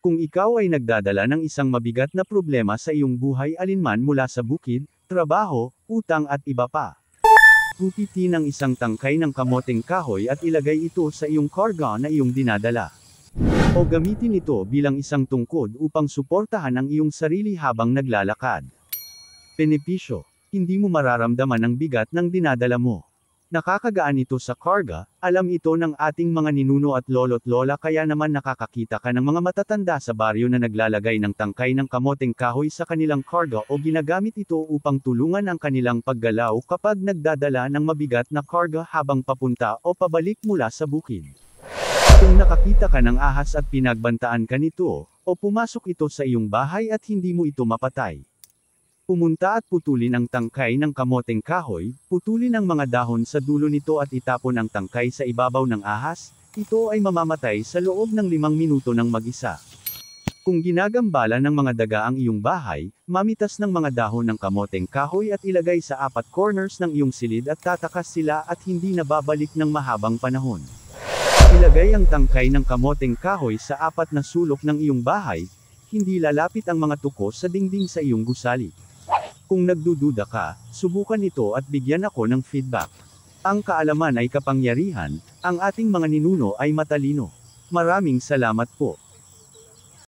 Kung ikaw ay nagdadala ng isang mabigat na problema sa iyong buhay alinman mula sa bukid, trabaho, utang at iba pa. Gupitin ang isang tangkay ng kamoteng kahoy at ilagay ito sa iyong karga na iyong dinadala. O gamitin ito bilang isang tungkod upang suportahan ang iyong sarili habang naglalakad. Benepisyo: hindi mo mararamdaman ang bigat ng dinadala mo. Nakakagaan ito sa karga, alam ito ng ating mga ninuno at lolo't lola, kaya naman nakakakita ka ng mga matatanda sa baryo na naglalagay ng tangkay ng kamoteng kahoy sa kanilang karga o ginagamit ito upang tulungan ang kanilang paggalaw kapag nagdadala ng mabigat na karga habang papunta o pabalik mula sa bukid. Kung nakakita ka ng ahas at pinagbantaan ka nito, o pumasok ito sa iyong bahay at hindi mo ito mapatay, pumunta at putulin ang tangkay ng kamoteng kahoy, putulin ang mga dahon sa dulo nito at itapon ang tangkay sa ibabaw ng ahas, ito ay mamamatay sa loob ng 5 minuto ng mag-isa. Kung ginagambala ng mga daga ang iyong bahay, mamitas ng mga dahon ng kamoteng kahoy at ilagay sa 4 corners ng iyong silid at tatakas sila at hindi na babalik ng mahabang panahon. Ilagay ang tangkay ng kamoteng kahoy sa 4 na sulok ng iyong bahay, hindi lalapit ang mga tuko sa dingding sa iyong gusali. Kung nagdududa ka, subukan ito at bigyan ako ng feedback. Ang kaalaman ay kapangyarihan, ang ating mga ninuno ay matalino. Maraming salamat po.